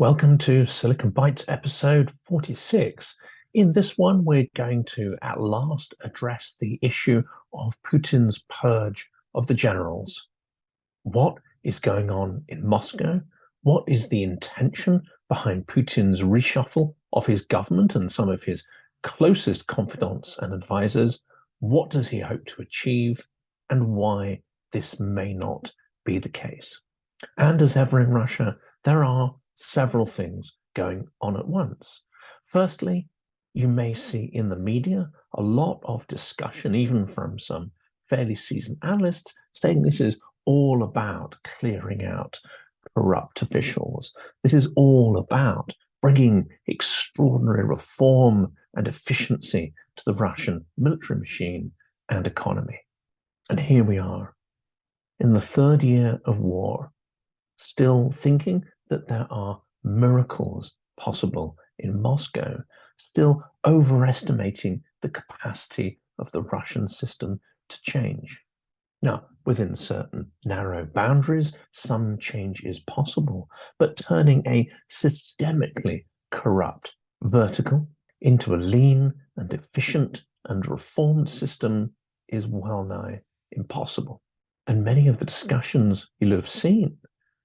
Welcome to Silicon Bytes episode 46. In this one, we're going to at last address the issue of Putin's purge of the generals. What is going on in Moscow? What is the intention behind Putin's reshuffle of his government and some of his closest confidants and advisors? What does he hope to achieve, and why this may not be the case? And as ever in Russia, there are several things going on at once. Firstly, you may see in the media a lot of discussion, even from some fairly seasoned analysts, saying this is all about clearing out corrupt officials. This is all about bringing extraordinary reform and efficiency to the Russian military machine and economy. And here we are, in the third year of war, still thinking that there are miracles possible in Moscow, still overestimating the capacity of the Russian system to change. Now, within certain narrow boundaries, some change is possible, but turning a systemically corrupt vertical into a lean and efficient and reformed system is well nigh impossible. And many of the discussions you'll have seen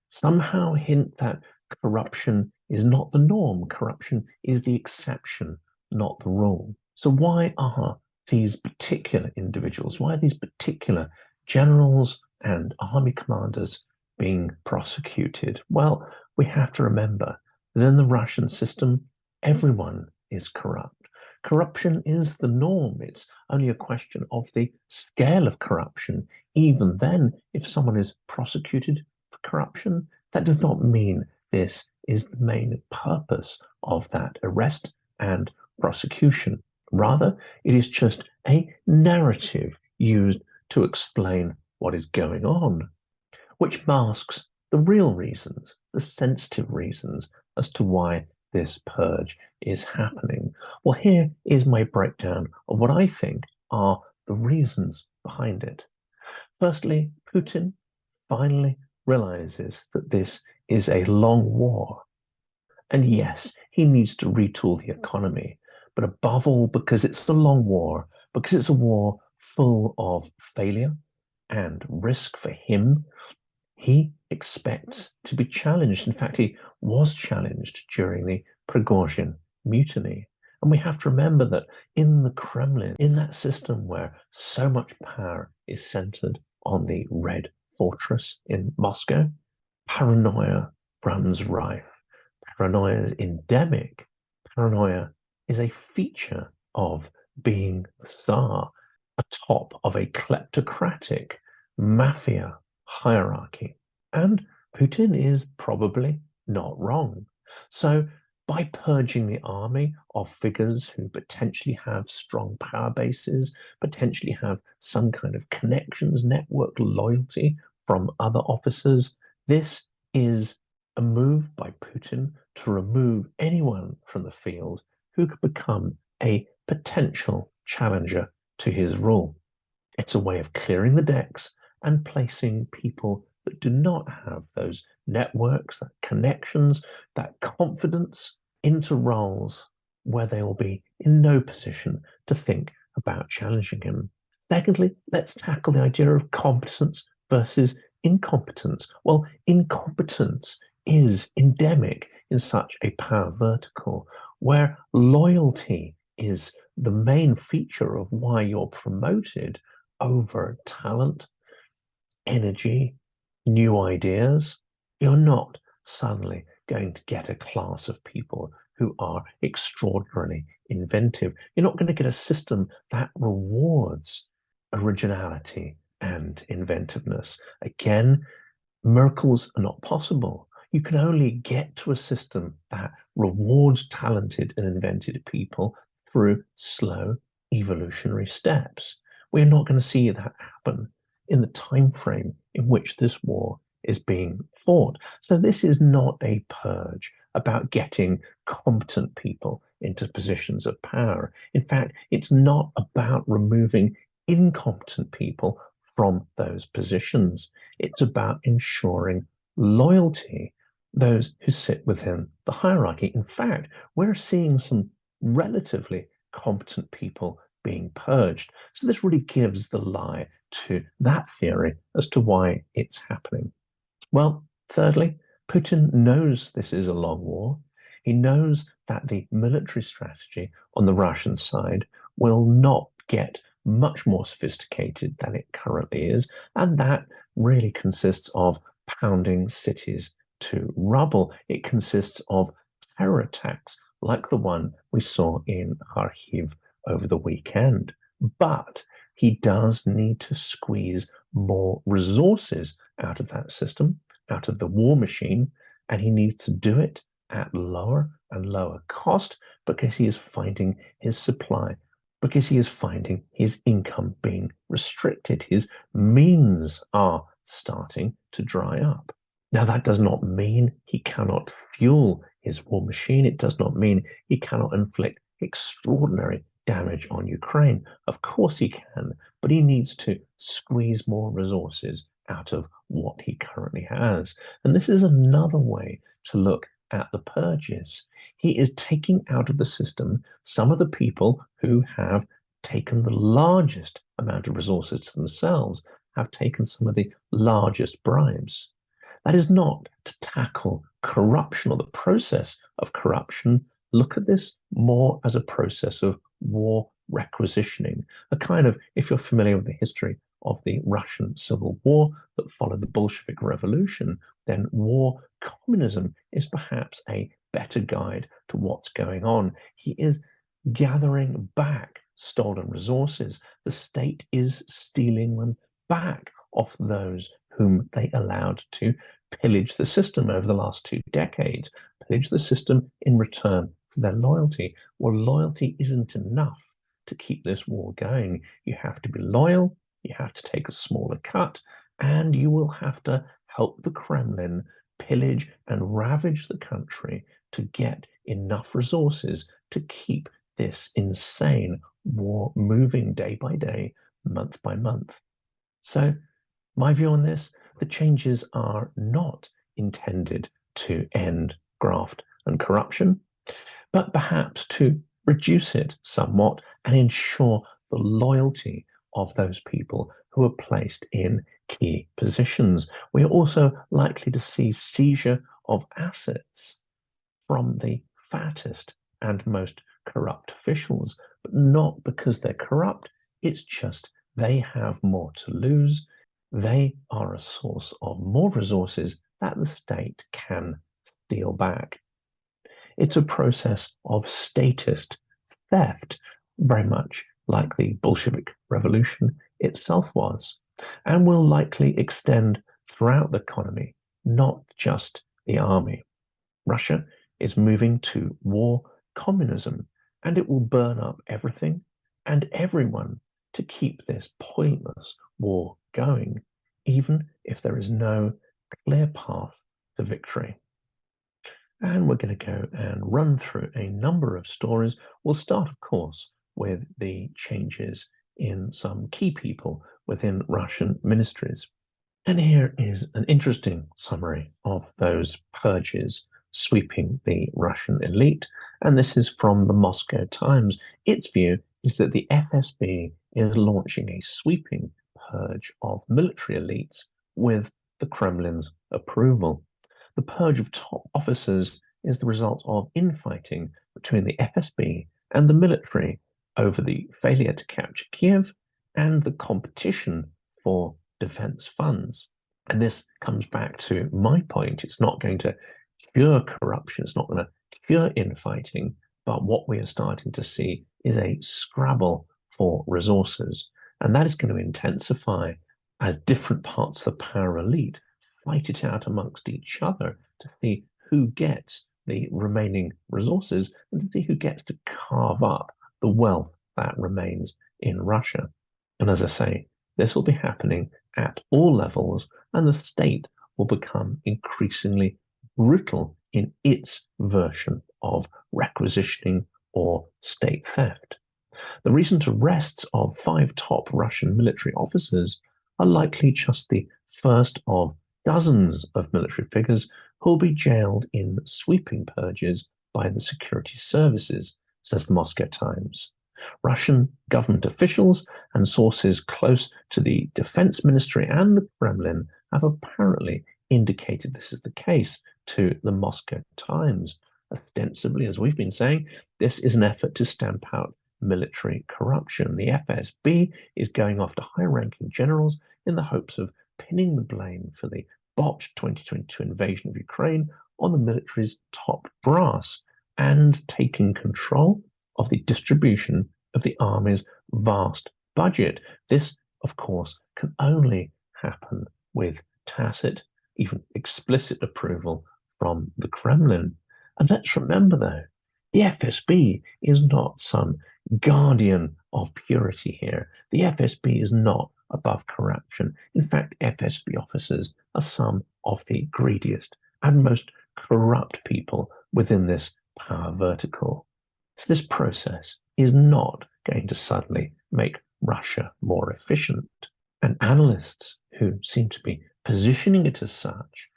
somehow hint that corruption is not the norm. Corruption is the exception, not the rule. So why are these particular individuals, why are these particular generals and army commanders being prosecuted? Well, we have to remember that in the Russian system, everyone is corrupt. Corruption is the norm. It's only a question of the scale of corruption. Even then, if someone is prosecuted for corruption, that does not mean this is the main purpose of that arrest and prosecution. Rather, it is just a narrative used to explain what is going on, which masks the real reasons, the sensitive reasons as to why this purge is happening. Well, here is my breakdown of what I think are the reasons behind it. Firstly, Putin finally realizes that this is a long war. And yes, he needs to retool the economy, but above all, because it's a long war, because it's a war full of failure and risk for him, he expects to be challenged. In fact, he was challenged during the Prigozhin mutiny. And we have to remember that in the Kremlin, in that system where so much power is centered on the Red Fortress in Moscow, paranoia runs rife. Paranoia is endemic. Paranoia is a feature of being the Tsar, atop of a kleptocratic mafia hierarchy. And Putin is probably not wrong. So by purging the army of figures who potentially have strong power bases, potentially have some kind of connections, network loyalty from other officers, this is a move by Putin to remove anyone from the field who could become a potential challenger to his rule. It's a way of clearing the decks and placing people that do not have those networks, that connections, that confidence into roles where they will be in no position to think about challenging him. Secondly, let's tackle the idea of competence versus incompetence. Well, incompetence is endemic in such a power vertical where loyalty is the main feature of why you're promoted over talent, energy, new ideas. You're not suddenly going to get a class of people who are extraordinarily inventive. You're not going to get a system that rewards originality and inventiveness. Again, miracles are not possible. You can only get to a system that rewards talented and inventive people through slow evolutionary steps. We're not going to see that happen in the time frame in which this war is being fought. So this is not a purge about getting competent people into positions of power. In fact, it's not about removing incompetent people from those positions. It's about ensuring loyalty those who sit within the hierarchy. In fact, we're seeing some relatively competent people being purged. So this really gives the lie to that theory as to why it's happening. Well, thirdly, Putin knows this is a long war. He knows that the military strategy on the Russian side will not get much more sophisticated than it currently is, and that really consists of pounding cities to rubble. It consists of terror attacks like the one we saw in Kharkiv over the weekend. But he does need to squeeze more resources out of that system, out of the war machine, and he needs to do it at lower and lower cost because he is finding his supply, because he is finding his income being restricted. His means are starting to dry up. Now, that does not mean he cannot fuel his war machine. It does not mean he cannot inflict extraordinary damage on Ukraine. Of course he can, but he needs to squeeze more resources out of what he currently has. And this is another way to look at the purges. He is taking out of the system some of the people who have taken the largest amount of resources to themselves, have taken some of the largest bribes. That is not to tackle corruption or the process of corruption. Look at this more as a process of war requisitioning, a kind of, if you're familiar with the history of the Russian Civil War that followed the Bolshevik Revolution, then war communism is perhaps a better guide to what's going on. He is gathering back stolen resources. The state is stealing them back off those whom they allowed to pillage the system over the last 2 decades, pillage the system in return for their loyalty. Well, loyalty isn't enough to keep this war going. You have to be loyal, you have to take a smaller cut, and you will have to help the Kremlin pillage and ravage the country to get enough resources to keep this insane war moving day by day, month by month. So my view on this, the changes are not intended to end graft and corruption, but perhaps to reduce it somewhat and ensure the loyalty of those people who are placed in key positions. We are also likely to see seizure of assets from the fattest and most corrupt officials, but not because they're corrupt. It's just they have more to lose. They are a source of more resources that the state can steal back. It's a process of statist theft, very much like the Bolshevik Revolution itself was, and will likely extend throughout the economy, not just the army. Russia is moving to war communism, and it will burn up everything and everyone to keep this pointless war going, even if there is no clear path to victory. And we're going to go and run through a number of stories. We'll start, of course, with the changes in some key people within Russian ministries. And here is an interesting summary of those purges sweeping the Russian elite. And this is from the Moscow Times. Its view is that the FSB is launching a sweeping purge of military elites with the Kremlin's approval. The purge of top officers is the result of infighting between the FSB and the military over the failure to capture Kiev and the competition for defense funds. And this comes back to my point. It's not going to cure corruption. It's not going to cure infighting. But what we are starting to see is a scrabble for resources. And that is going to intensify as different parts of the power elite fight it out amongst each other to see who gets the remaining resources and to see who gets to carve up the wealth that remains in Russia. And as I say, this will be happening at all levels, and the state will become increasingly brutal in its version of requisitioning or state theft. The recent arrests of 5 top Russian military officers are likely just the first of dozens of military figures who'll be jailed in sweeping purges by the security services, says the Moscow Times. Russian government officials and sources close to the defense ministry and the Kremlin have apparently indicated this is the case to the Moscow Times. Ostensibly, as we've been saying, this is an effort to stamp out military corruption. The FSB is going after high-ranking generals in the hopes of pinning the blame for the botched 2022 invasion of Ukraine on the military's top brass and taking control of the distribution of the army's vast budget. This, of course, can only happen with tacit, even explicit approval from the Kremlin. And let's remember, though, the FSB is not some guardian of purity here. The FSB is not above corruption. In fact, FSB officers are some of the greediest and most corrupt people within this power vertical. So this process is not going to suddenly make Russia more efficient. And analysts who seem to be positioning it as such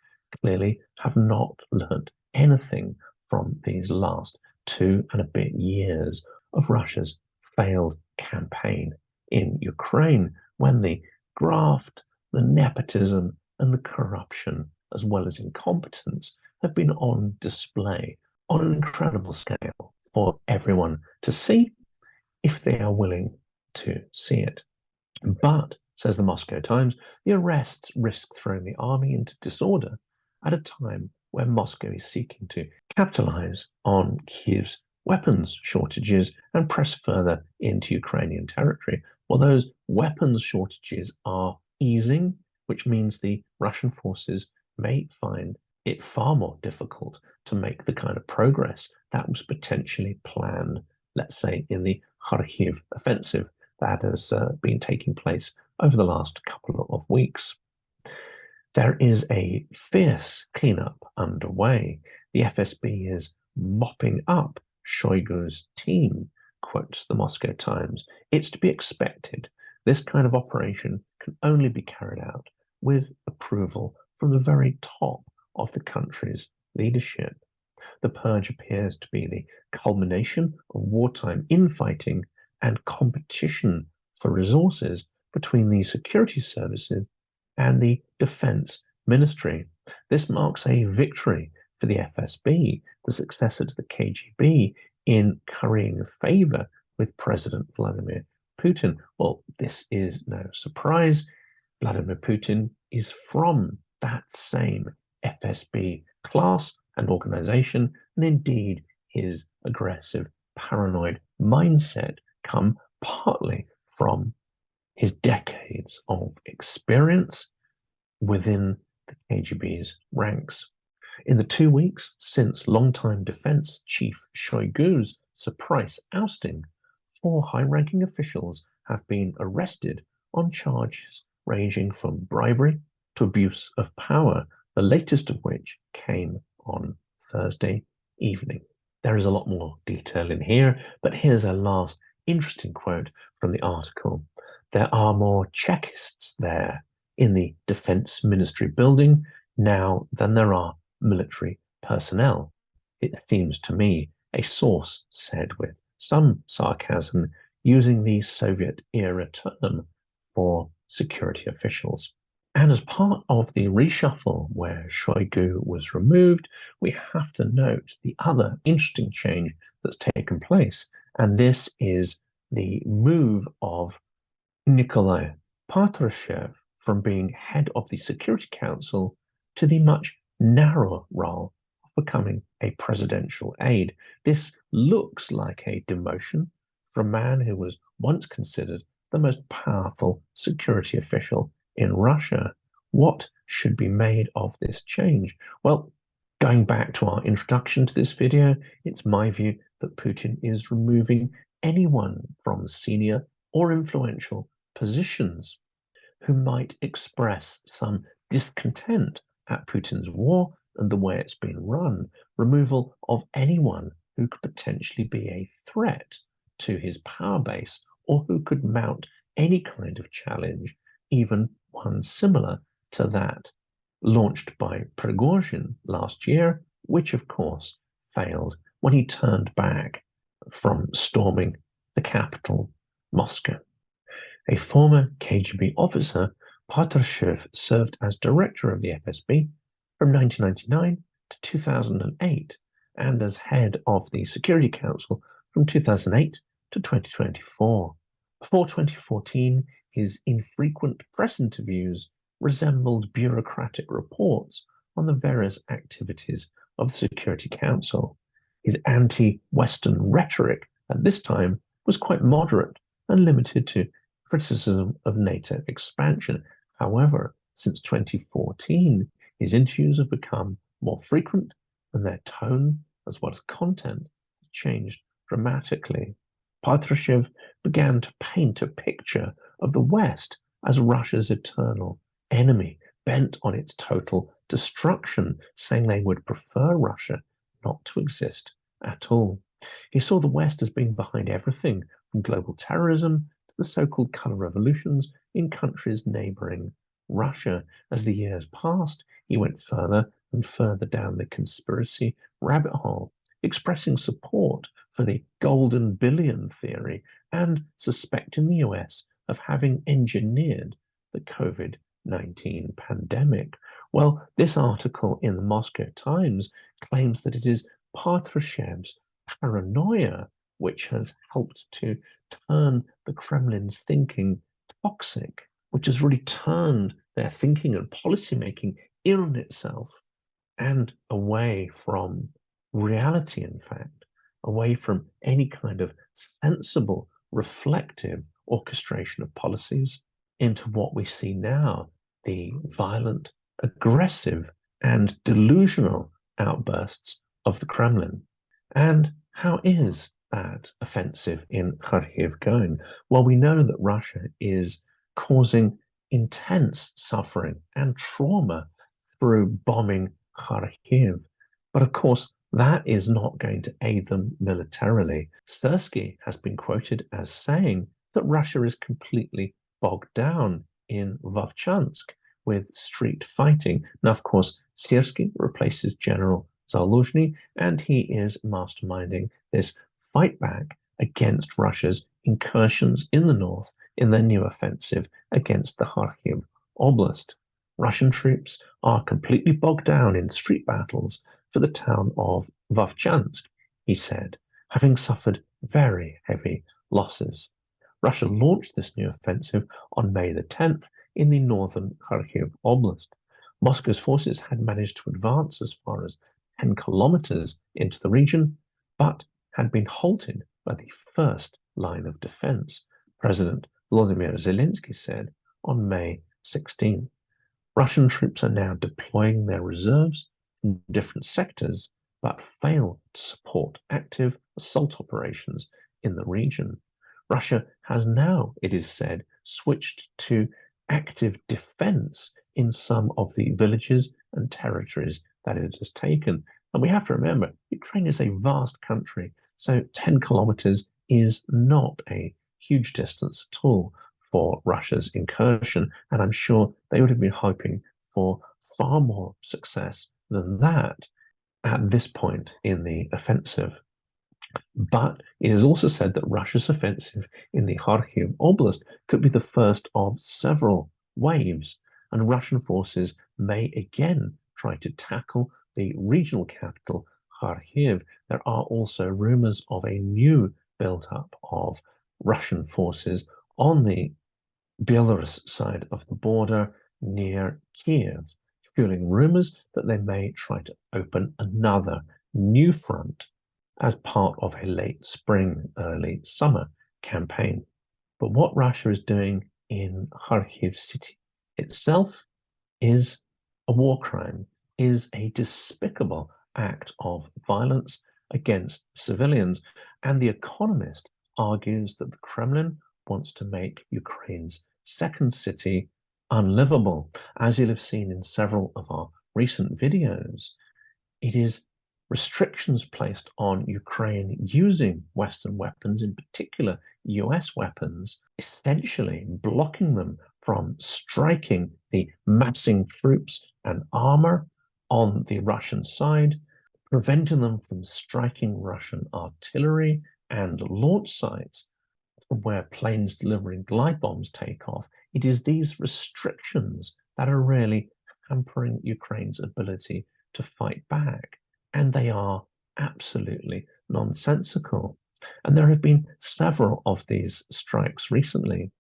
clearly have not learned anything from these last 2 and a bit years of Russia's failed campaign in Ukraine, when the graft, the nepotism, and the corruption, as well as incompetence, have been on display on an incredible scale for everyone to see if they are willing to see it. But, says the Moscow Times, the arrests risk throwing the army into disorder at a time where Moscow is seeking to capitalize on Kyiv's weapons shortages and press further into Ukrainian territory. Well, those weapons shortages are easing, which means the Russian forces may find it far more difficult to make the kind of progress that was potentially planned, let's say, in the Kharkiv offensive that has been taking place over the last couple of weeks. There is a fierce cleanup underway. The FSB is mopping up Shoigu's team, quotes the Moscow Times. It's to be expected. This kind of operation can only be carried out with approval from the very top of the country's leadership. The purge appears to be the culmination of wartime infighting and competition for resources between the security services and the defense ministry. This marks a victory for the FSB, the successor to the KGB, in currying favor with President Vladimir Putin. Well, this is no surprise. Vladimir Putin is from that same FSB class and organization, and indeed his aggressive, paranoid mindset come partly from his decades of experience within the KGB's ranks. In the 2 weeks since longtime defense chief Shoigu's surprise ousting, 4 high-ranking officials have been arrested on charges ranging from bribery to abuse of power, the latest of which came on Thursday evening. There is a lot more detail in here, but here's a last interesting quote from the article. There are more Chekists there in the Defense Ministry building now than there are military personnel. It seems to me, a source said with some sarcasm, using the Soviet-era term for security officials. And as part of the reshuffle where Shoigu was removed, we have to note the other interesting change that's taken place, and this is the move of Nikolai Patrushev from being head of the Security Council to the much narrower role of becoming a presidential aide. This looks like a demotion for a man who was once considered the most powerful security official in Russia. What should be made of this change? Well, going back to our introduction to this video, it's my view that Putin is removing anyone from senior or influential positions who might express some discontent at Putin's war and the way it's been run. Removal of anyone who could potentially be a threat to his power base or who could mount any kind of challenge, even one similar to that launched by Prigozhin last year, which of course failed when he turned back from storming the capital, Moscow. A former KGB officer, Patrushev served as director of the FSB from 1999 to 2008 and as head of the Security Council from 2008 to 2024. Before 2014, his infrequent press interviews resembled bureaucratic reports on the various activities of the Security Council. His anti-Western rhetoric at this time was quite moderate and limited to criticism of NATO expansion. However, since 2014, his interviews have become more frequent and their tone, as well as content, has changed dramatically. Patrushev began to paint a picture of the West as Russia's eternal enemy, bent on its total destruction, saying they would prefer Russia not to exist at all. He saw the West as being behind everything, from global terrorism to the so-called color revolutions in countries neighboring Russia. As the years passed, he went further and further down the conspiracy rabbit hole, expressing support for the golden billion theory and suspecting the US of having engineered the COVID-19 pandemic. Well, this article in the Moscow Times claims that it is Patrushev's paranoia which has helped to turn the Kremlin's thinking toxic, which has really turned their thinking and policymaking in on itself and away from reality, in fact, away from any kind of sensible, reflective orchestration of policies into what we see now, the violent, aggressive, and delusional outbursts of the Kremlin. And how is that offensive in Kharkiv going? Well, we know that Russia is causing intense suffering and trauma through bombing Kharkiv. But of course, that is not going to aid them militarily. Serhiy has been quoted as saying that Russia is completely bogged down in Vovchansk with street fighting. Now, of course, Serhiy replaces General Zaluzhny, and he is masterminding this fight back against Russia's incursions in the north in their new offensive against the Kharkiv Oblast. Russian troops are completely bogged down in street battles for the town of Vovchansk, he said, having suffered very heavy losses. Russia launched this new offensive on May the 10th in the northern Kharkiv Oblast. Moscow's forces had managed to advance as far as 10 kilometers into the region, but had been halted by the first line of defense, President Volodymyr Zelenskyy said on May 16th. Russian troops are now deploying their reserves in different sectors, but fail to support active assault operations in the region. Russia has now, it is said, switched to active defense in some of the villages and territories that it has taken. And we have to remember, Ukraine is a vast country, so 10 kilometers is not a huge distance at all for Russia's incursion, and I'm sure they would have been hoping for far more success than that at this point in the offensive. But it is also said that Russia's offensive in the Kharkiv Oblast could be the first of several waves, and Russian forces may again try to tackle the regional capital, Kharkiv. There are also rumors of a new build-up of Russian forces on the Belarus side of the border near Kiev, fueling rumors that they may try to open another new front as part of a late spring, early summer campaign. But what Russia is doing in Kharkiv city itself is a war crime, is a despicable act of violence against civilians. And The Economist argues that the Kremlin wants to make Ukraine's second city unlivable. As you'll have seen in several of our recent videos, it is restrictions placed on Ukraine using Western weapons, in particular US weapons, essentially blocking them from striking the massing troops and armor on the Russian side, preventing them from striking Russian artillery and launch sites from where planes delivering glide bombs take off. It is these restrictions that are really hampering Ukraine's ability to fight back, and they are absolutely nonsensical. And there have been several of these strikes recently.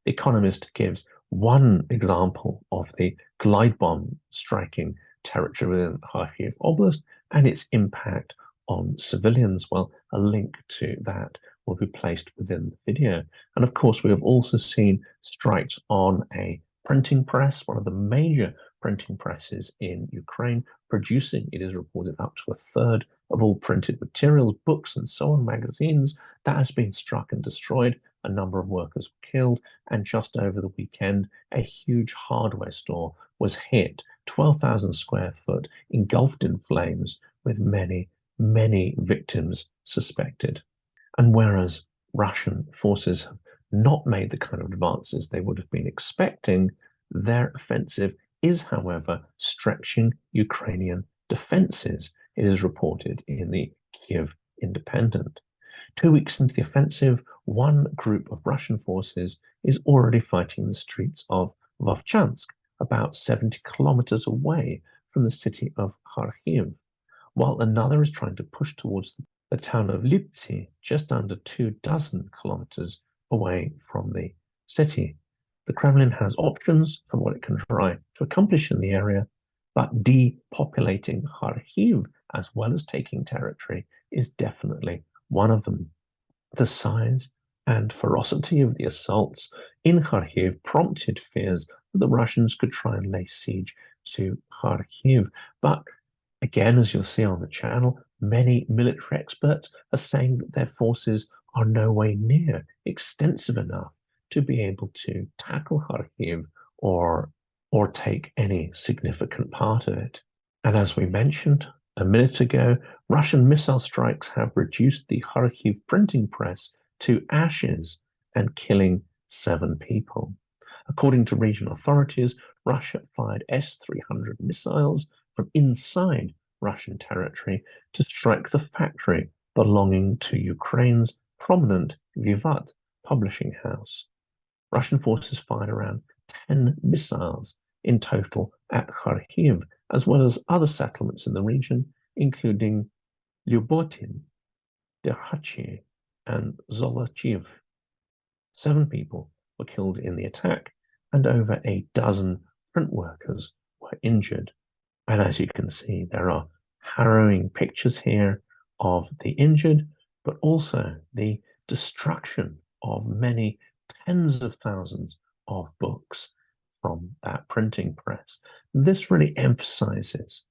The Economist gives one example of the glide bomb striking territory within Kharkiv Oblast and its impact on civilians. Well, a link to that will be placed within the video. And of course, we have also seen strikes on a printing press, one of the major printing presses in Ukraine, producing, it is reported, up to a third of all printed materials, books and so on, magazines. That has been struck and destroyed. A number of workers were killed, and just over the weekend, a huge hardware store was hit, 12,000 square foot, engulfed in flames, with many, many victims suspected. And whereas Russian forces have not made the kind of advances they would have been expecting, their offensive is, however, stretching Ukrainian defenses, it is reported in the Kyiv Independent. 2 weeks into the offensive, one group of Russian forces is already fighting the streets of Vovchansk, about 70 kilometers away from the city of Kharkiv, while another is trying to push towards the town of Liptsi, just under 24 kilometers away from the city. The Kremlin has options for what it can try to accomplish in the area, but depopulating Kharkiv as well as taking territory is definitely one of them. The size and ferocity of the assaults in Kharkiv prompted fears that the Russians could try and lay siege to Kharkiv. But again, as you'll see on the channel, many military experts are saying that their forces are no way near extensive enough to be able to tackle Kharkiv or take any significant part of it. And as we mentioned a minute ago, Russian missile strikes have reduced the Kharkiv printing press to ashes and killing 7 people. According to regional authorities, Russia fired S-300 missiles from inside Russian territory to strike the factory belonging to Ukraine's prominent Vivat publishing house. Russian forces fired around 10 missiles in total at Kharkiv, as well as other settlements in the region, including Lyubotin, Derhachi, and Zolochiv. 7 people were killed in the attack, and over a dozen print workers were injured. And as you can see, there are harrowing pictures here of the injured, but also the destruction of many tens of thousands of books from that printing press. This really emphasizes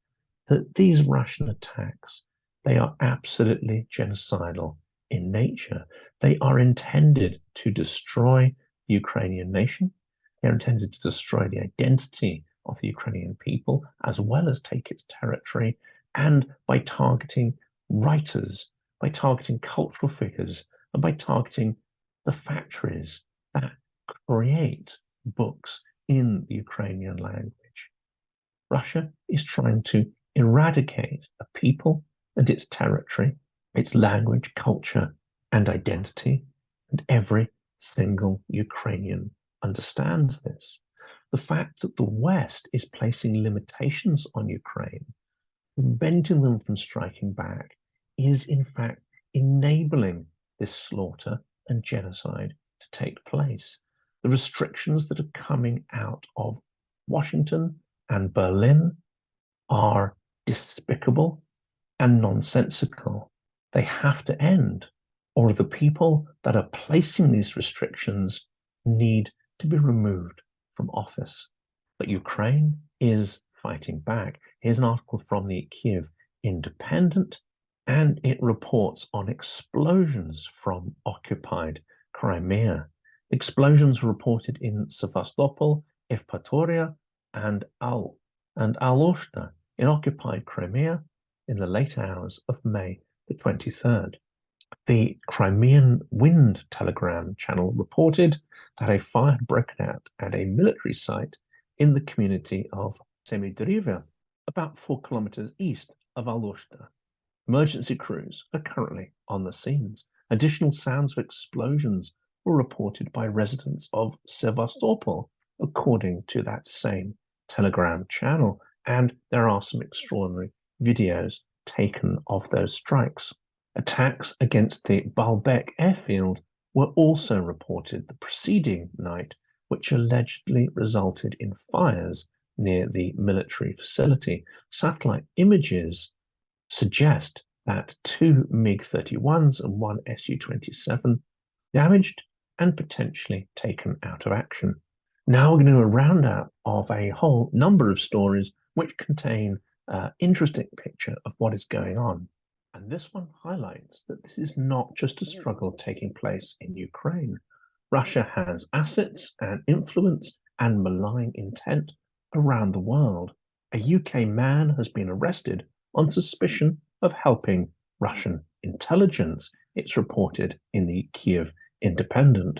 that these Russian attacks, they are absolutely genocidal in nature. They are intended to destroy the Ukrainian nation. They're intended to destroy the identity of the Ukrainian people, as well as take its territory, and by targeting writers, by targeting cultural figures, and by targeting the factories that create books in the Ukrainian language. Russia is trying to eradicate a people and its territory, its language, culture, and identity, and every single Ukrainian understands this. The fact that the West is placing limitations on Ukraine, preventing them from striking back, is in fact enabling this slaughter and genocide to take place. The restrictions that are coming out of Washington and Berlin are despicable and nonsensical. They have to end, or the people that are placing these restrictions need to be removed from office. But Ukraine is fighting back. Here's an article from the Kyiv Independent, and it reports on explosions from occupied Crimea. Explosions were reported in Sevastopol, Evpatoria, and Aloshta in occupied Crimea in the late hours of May the 23rd. The Crimean Wind Telegram channel reported that a fire had broken out at a military site in the community of Semidriva, about 4 kilometers east of Alushta. Emergency crews are currently on the scenes. Additional sounds of explosions were reported by residents of Sevastopol, according to that same Telegram channel, and there are some extraordinary videos taken of those strikes. Attacks against the Baalbek airfield were also reported the preceding night, which allegedly resulted in fires near the military facility. Satellite images suggest that 2 MiG-31s and 1 Su-27 damaged and potentially taken out of action. Now we're going to do a roundup of a whole number of stories which contain an interesting picture of what is going on. And this one highlights that this is not just a struggle taking place in Ukraine. Russia has assets and influence and malign intent around the world. A UK man has been arrested on suspicion of helping Russian intelligence, it's reported in the KYIV Independent.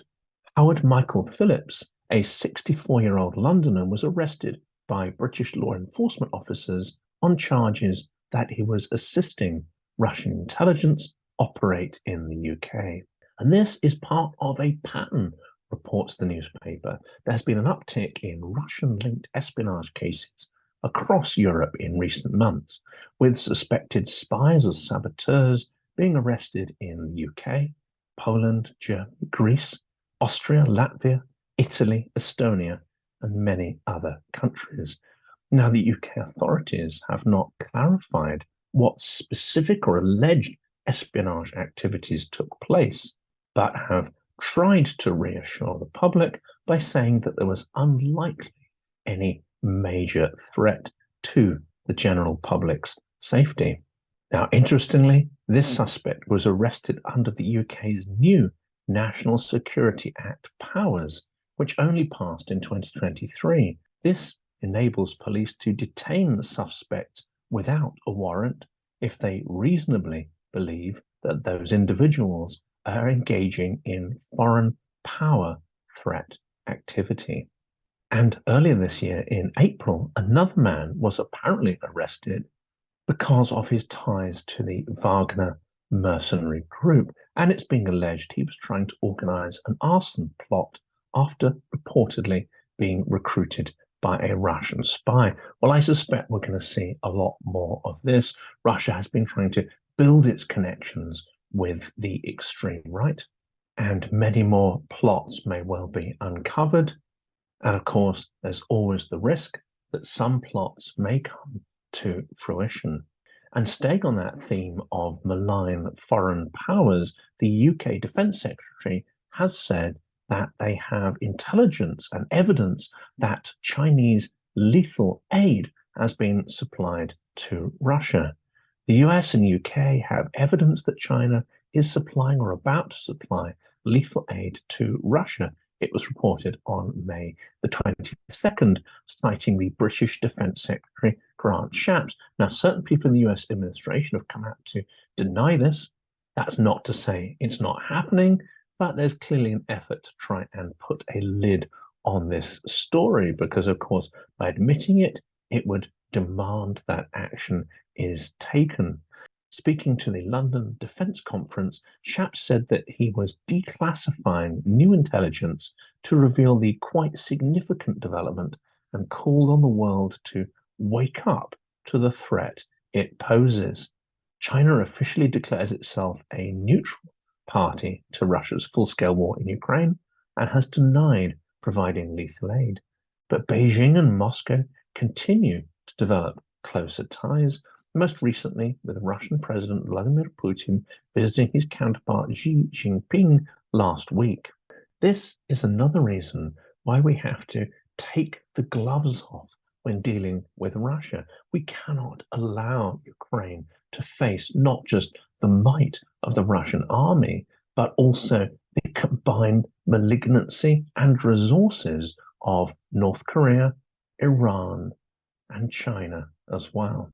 Howard Michael Phillips, a 64-year-old Londoner, was arrested by British law enforcement officers on charges that he was assisting Russian intelligence operate in the UK. And this is part of a pattern, reports the newspaper. There's been an uptick in Russian-linked espionage cases across Europe in recent months, with suspected spies or saboteurs being arrested in the UK, Poland, Germany, Greece, Austria, Latvia, Italy, Estonia, and many other countries. Now, the UK authorities have not clarified what specific or alleged espionage activities took place, but have tried to reassure the public by saying that there was unlikely any major threat to the general public's safety. Now, interestingly, this suspect was arrested under the UK's new National Security Act powers, which only passed in 2023. This enables police to detain the suspects without a warrant if they reasonably believe that those individuals are engaging in foreign power threat activity. And earlier this year, in April, another man was apparently arrested because of his ties to the Wagner mercenary group. And it's being alleged he was trying to organize an arson plot after reportedly being recruited by a Russian spy. Well, I suspect we're going to see a lot more of this. Russia has been trying to build its connections with the extreme right, and many more plots may well be uncovered. And of course, there's always the risk that some plots may come to fruition. And staying on that theme of malign foreign powers, the UK Defence Secretary has said that they have intelligence and evidence that Chinese lethal aid has been supplied to Russia. The US and UK have evidence that China is supplying or about to supply lethal aid to Russia. It was reported on May the 22nd, citing the British Defence Secretary Grant Shapps. Now, certain people in the US administration have come out to deny this. That's not to say it's not happening, but there's clearly an effort to try and put a lid on this story because, of course, by admitting it, it would demand that action is taken. Speaking to the London Defence Conference, Shapps said that he was declassifying new intelligence to reveal the quite significant development and called on the world to wake up to the threat it poses. China officially declares itself a neutral party to Russia's full-scale war in Ukraine and has denied providing lethal aid. But Beijing and Moscow continue to develop closer ties, most recently with Russian President Vladimir Putin visiting his counterpart Xi Jinping last week. This is another reason why we have to take the gloves off when dealing with Russia. We cannot allow Ukraine to face not just the might of the Russian army, but also the combined malignancy and resources of North Korea, Iran, and China as well.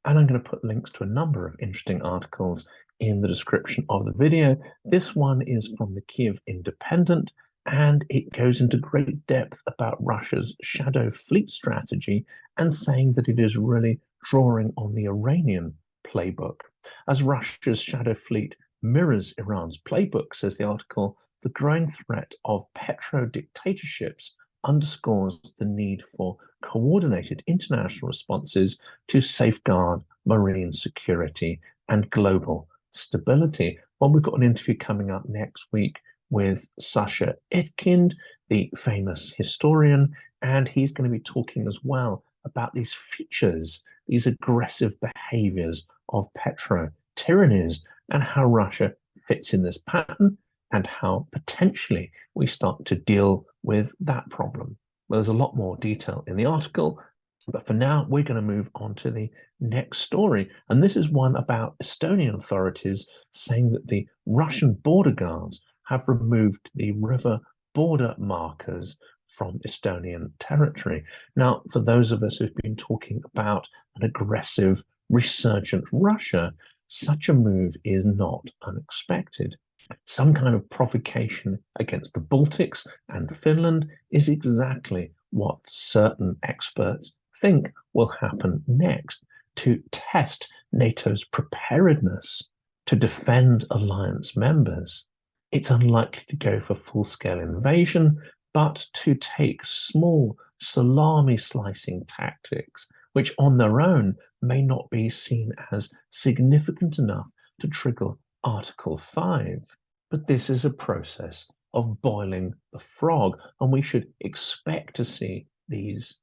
And I'm going to put links to a number of interesting articles in the description of the video. This one is from the Kyiv Independent, and it goes into great depth about Russia's shadow fleet strategy and saying that it is really drawing on the Iranian playbook. As Russia's shadow fleet mirrors Iran's playbook, says the article, the growing threat of petro-dictatorships underscores the need for coordinated international responses to safeguard marine security and global stability. Well, we've got an interview coming up next week with Sasha Itkind, the famous historian, and he's going to be talking as well about these features, these aggressive behaviors of petro-tyrannies, and how Russia fits in this pattern, and how potentially we start to deal with that problem. Well, there's a lot more detail in the article, but for now, we're going to move on to the next story. And this is one about Estonian authorities saying that the Russian border guards have removed the river border markers from Estonian territory. Now, for those of us who've been talking about an aggressive, resurgent Russia, such a move is not unexpected. Some kind of provocation against the Baltics and Finland is exactly what certain experts think will happen next to test NATO's preparedness to defend alliance members. It's unlikely to go for full-scale invasion, but to take small salami slicing tactics, which on their own may not be seen as significant enough to trigger Article 5. But this is a process of boiling the frog, and we should expect to see these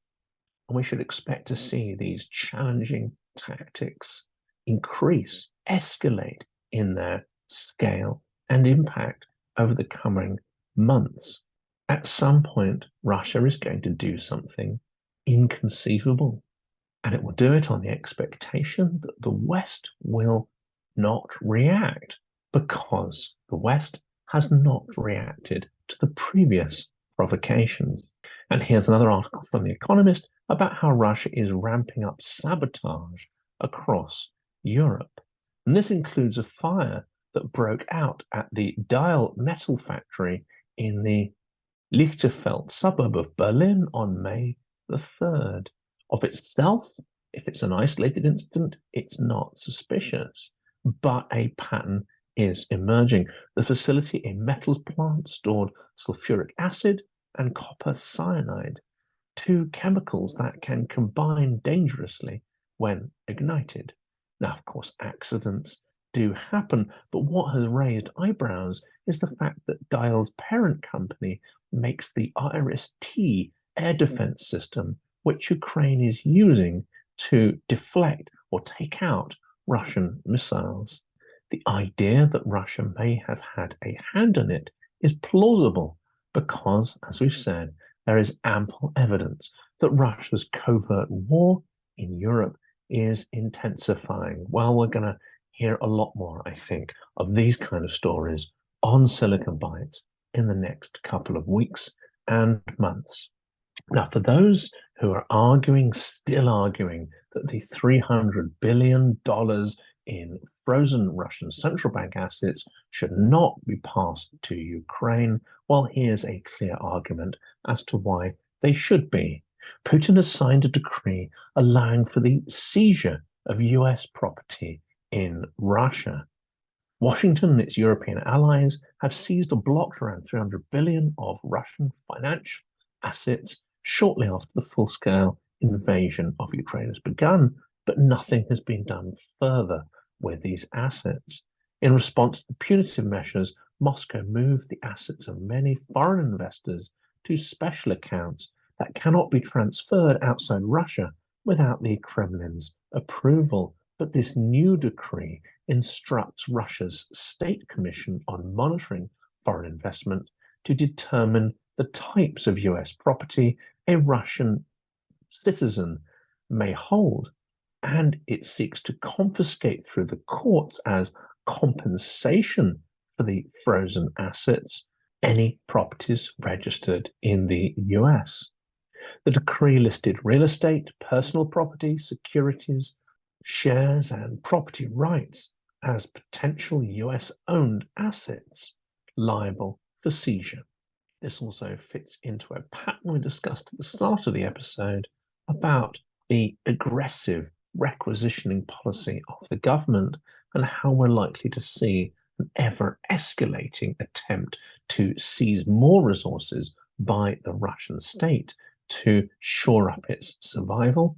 challenging tactics increase, escalate in their scale and impact over the coming months. At some point, Russia is going to do something inconceivable, and it will do it on the expectation that the West will not react, because the West has not reacted to the previous provocations. And here's another article from The Economist about how Russia is ramping up sabotage across Europe. And this includes a fire that broke out at the Dial metal factory in the Lichterfeld suburb of Berlin on May the 3rd. Of itself, if it's an isolated incident, it's not suspicious, but a pattern is emerging. The facility, a metals plant, stored sulfuric acid and copper cyanide, two chemicals that can combine dangerously when ignited. Now, of course, accidents do happen, but what has raised eyebrows is the fact that Dial's parent company makes the IRIS-T air defense system, which Ukraine is using to deflect or take out Russian missiles. The idea that Russia may have had a hand in it is plausible because, as we've said, there is ample evidence that Russia's covert war in Europe is intensifying. Well, we're going to hear a lot more, I think, of these kind of stories on Silicon Bytes in the next couple of weeks and months. Now, for those who are still arguing that the $300 billion in frozen Russian central bank assets should not be passed to Ukraine, well, here's a clear argument as to why they should be. Putin has signed a decree allowing for the seizure of US property in Russia. Washington and its European allies have seized or blocked around 300 billion of Russian financial assets shortly after the full-scale invasion of Ukraine has begun, but nothing has been done further with these assets. In response to the punitive measures, Moscow moved the assets of many foreign investors to special accounts that cannot be transferred outside Russia without the Kremlin's approval. But this new decree instructs Russia's State Commission on Monitoring Foreign Investment to determine the types of US property a Russian citizen may hold, and it seeks to confiscate through the courts as compensation for the frozen assets any properties registered in the US. The decree listed real estate, personal property, securities, shares, and property rights as potential US-owned assets liable for seizure. This also fits into a pattern we discussed at the start of the episode about the aggressive requisitioning policy of the government and how we're likely to see an ever-escalating attempt to seize more resources by the Russian state to shore up its survival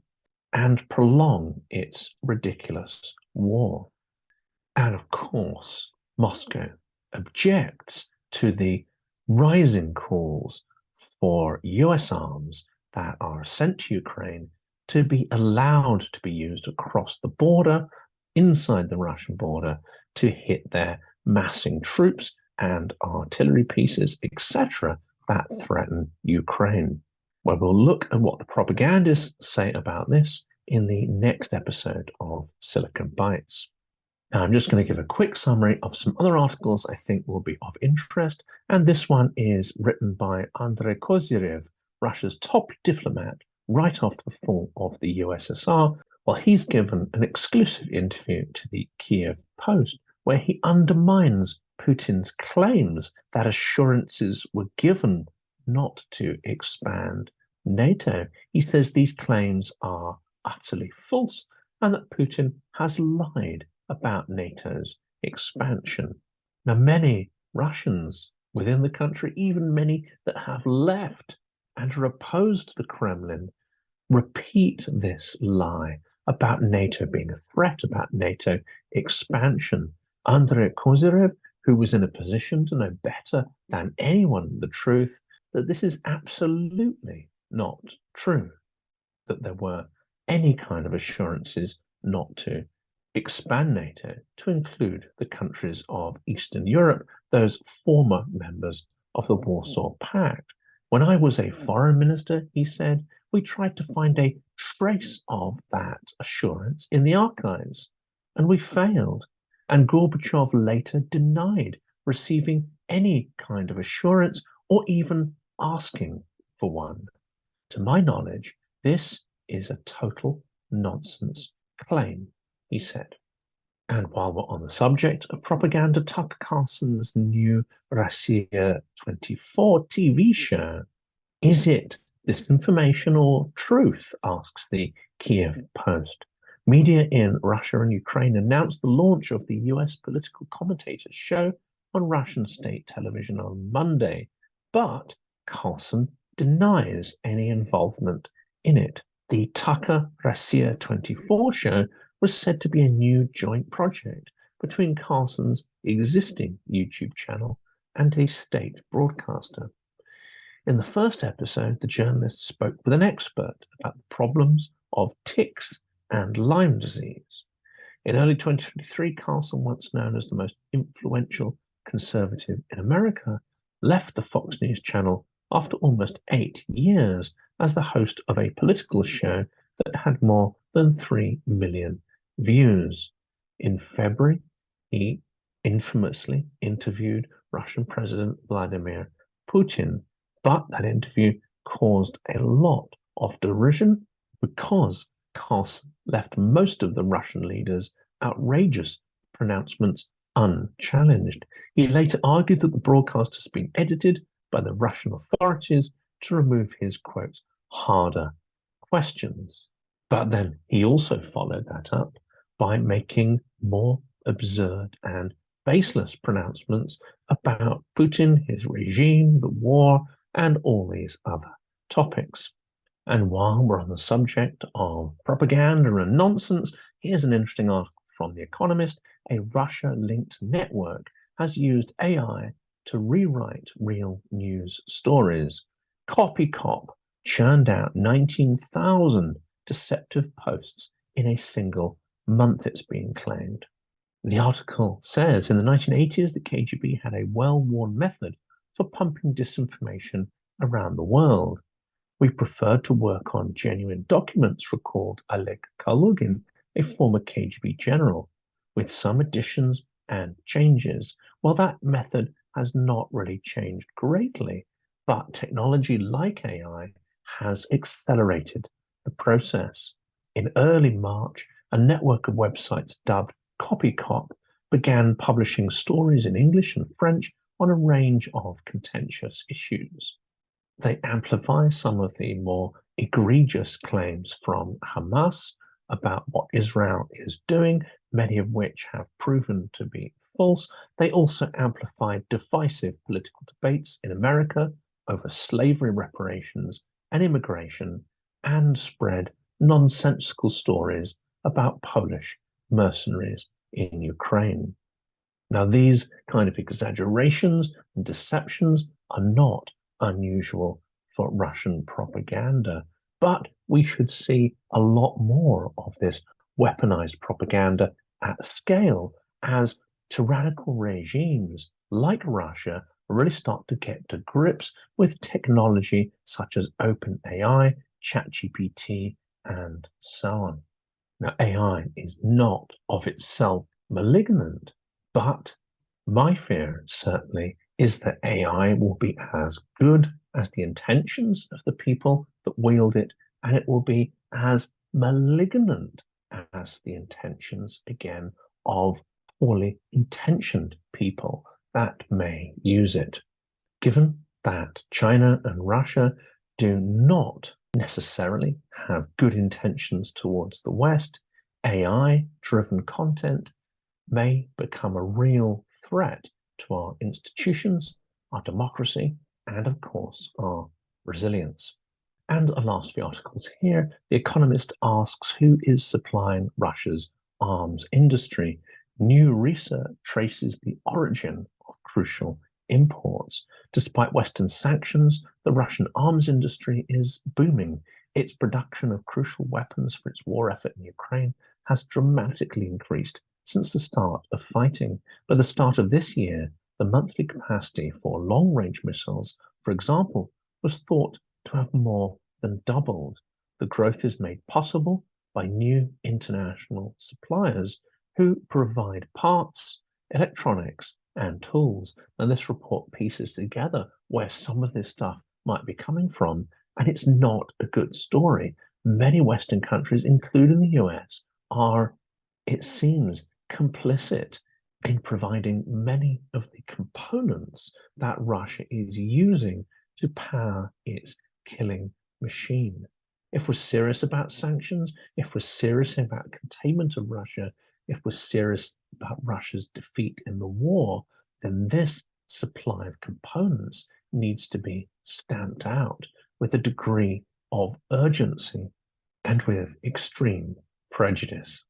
and prolong its ridiculous war. And of course, Moscow objects to the rising calls for US arms that are sent to Ukraine to be allowed to be used across the border, inside the Russian border, to hit their massing troops and artillery pieces, etc., that threaten Ukraine. Where we'll look at what the propagandists say about this in the next episode of Silicon Bytes. Now, I'm just going to give a quick summary of some other articles I think will be of interest, and this one is written by Andrei Kozyrev, Russia's top diplomat, right after the fall of the USSR. Well, he's given an exclusive interview to the KYIV Post, where he undermines Putin's claims that assurances were given not to expand NATO. He says these claims are utterly false and that Putin has lied about NATO's expansion. Now, many Russians within the country, even many that have left and are opposed to the Kremlin, repeat this lie about NATO being a threat, about NATO expansion. Andrei Kozyrev, who was in a position to know better than anyone the truth, that this is absolutely not true, that there were any kind of assurances not to expand NATO to include the countries of Eastern Europe, those former members of the Warsaw Pact. When I was a foreign minister, he said, we tried to find a trace of that assurance in the archives, and we failed. And Gorbachev later denied receiving any kind of assurance or even asking for one. To my knowledge, this is a total nonsense claim, he said. And while we're on the subject of propaganda, Tucker Carlson's new Russia 24 TV show, is it disinformation or truth, asks the KYIV Post. Media in Russia and Ukraine announced the launch of the US political commentator's show on Russian state television on Monday, but Carlson denies any involvement in it. The Tucker Russia 24 show was said to be a new joint project between Carlson's existing YouTube channel and a state broadcaster. In the first episode, the journalist spoke with an expert about the problems of tics and Lyme disease. In early 2023, Carlson, once known as the most influential conservative in America, left the Fox News channel after almost 8 years as the host of a political show that had more than 3 million views. In February, he infamously interviewed Russian President Vladimir Putin, but that interview caused a lot of derision because Carlson left most of the Russian leaders' outrageous pronouncements unchallenged. He later argued that the broadcast has been edited by the Russian authorities to remove his, quote, harder questions. But then he also followed that up by making more absurd and baseless pronouncements about Putin, his regime, the war, and all these other topics. And while we're on the subject of propaganda and nonsense, here's an interesting article from The Economist. A Russia-linked network has used AI to rewrite real news stories. Copycop churned out 19,000 deceptive posts in a single month, it's being claimed. The article says, in the 1980s, the KGB had a well-worn method for pumping disinformation around the world. We preferred to work on genuine documents, recalled Oleg Kalugin, a former KGB general, with some additions and changes. Well, that method has not really changed greatly, but technology like AI has accelerated the process. In early March, a network of websites dubbed Copycop began publishing stories in English and French on a range of contentious issues. They amplify some of the more egregious claims from Hamas about what Israel is doing, many of which have proven to be false. They also amplify divisive political debates in America over slavery reparations and immigration, and spread nonsensical stories about Polish mercenaries in Ukraine. Now, these kind of exaggerations and deceptions are not unusual for Russian propaganda, but we should see a lot more of this weaponized propaganda at scale as tyrannical regimes like Russia really start to get to grips with technology such as OpenAI, ChatGPT, and so on. Now, AI is not of itself malignant, but my fear certainly is that AI will be as good as the intentions of the people that wield it, and it will be as malignant as the intentions, again, of poorly intentioned people that may use it. Given that China and Russia do not necessarily have good intentions towards the West, AI-driven content may become a real threat to our institutions, our democracy, and of course, our resilience. And a last few articles here. The Economist asks who is supplying Russia's arms industry. New research traces the origin of crucial imports. Despite Western sanctions, the Russian arms industry is booming. Its production of crucial weapons for its war effort in Ukraine has dramatically increased since the start of fighting. By the start of this year, the monthly capacity for long-range missiles, for example, was thought to have more than doubled. The growth is made possible by new international suppliers who provide parts, electronics, and tools. And this report pieces together where some of this stuff might be coming from, and it's not a good story. Many Western countries, including the US, are, it seems, complicit in providing many of the components that Russia is using to power its killing machine. If we're serious about sanctions, if we're serious about containment of Russia, if we're serious about Russia's defeat in the war, then this supply of components needs to be stamped out with a degree of urgency and with extreme prejudice.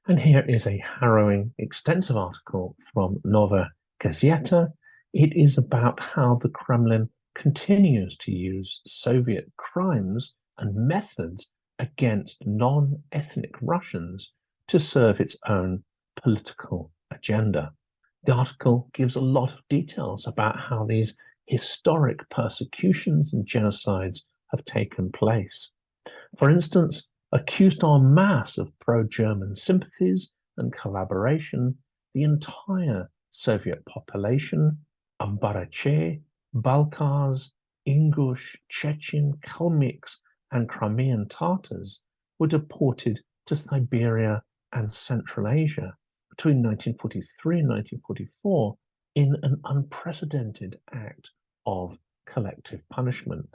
And here is a harrowing, extensive article from Novaya Gazeta. It is about how the Kremlin continues to use Soviet crimes and methods against non-ethnic Russians to serve its own political agenda. The article gives a lot of details about how these historic persecutions and genocides have taken place. For instance, accused en masse of pro-German sympathies and collaboration, the entire Soviet population of Barache, Balkars, Ingush, Chechen, Kalmyks, and Crimean Tatars were deported to Siberia and Central Asia between 1943 and 1944 in an unprecedented act of collective punishment.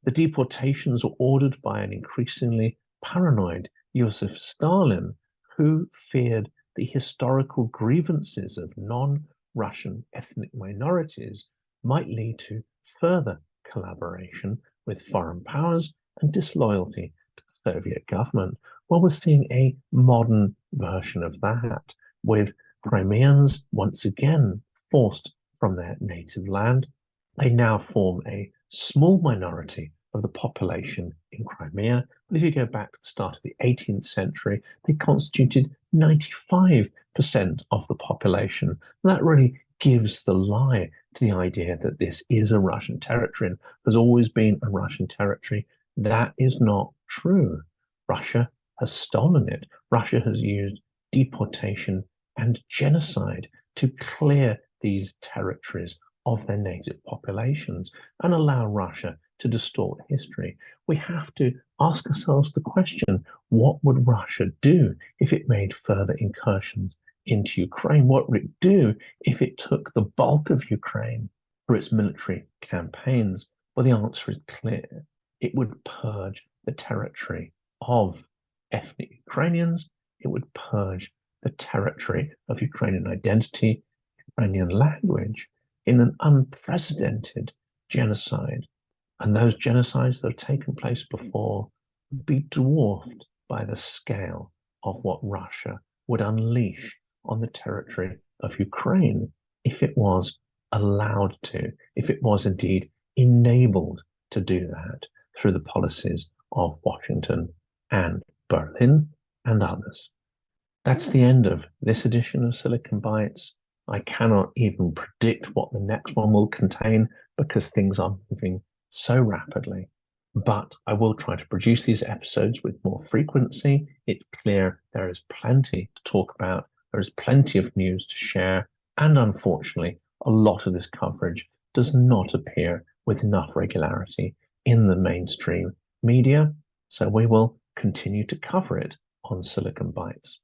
The deportations were ordered by an increasingly paranoid Joseph Stalin, who feared the historical grievances of non-Russian ethnic minorities might lead to further collaboration with foreign powers and disloyalty to the Soviet government. Well, we're seeing a modern version of that, with Crimeans once again forced from their native land. They now form a small minority of the population in Crimea. But if you go back to the start of the 18th century, they constituted 95% of the population. And that really gives the lie to the idea that this is a Russian territory and has always been a Russian territory. That is not true. Russia has stolen it. Russia has used deportation and genocide to clear these territories of their native populations and allow Russia to distort history. We have to ask ourselves the question, what would Russia do if it made further incursions into Ukraine, what would it do if it took the bulk of Ukraine for its military campaigns? Well, the answer is clear. It would purge the territory of ethnic Ukrainians. It would purge the territory of Ukrainian identity, Ukrainian language, in an unprecedented genocide. And those genocides that have taken place before would be dwarfed by the scale of what Russia would unleash on the territory of Ukraine if it was allowed to, if it was indeed enabled to do that through the policies of Washington and Berlin and others. That's the end of this edition of Silicon Bytes. I cannot even predict what the next one will contain because things are moving so rapidly. But I will try to produce these episodes with more frequency. It's clear there is plenty to talk about. There is plenty of news to share. And unfortunately, a lot of this coverage does not appear with enough regularity in the mainstream media. So we will continue to cover it on Silicon Bytes.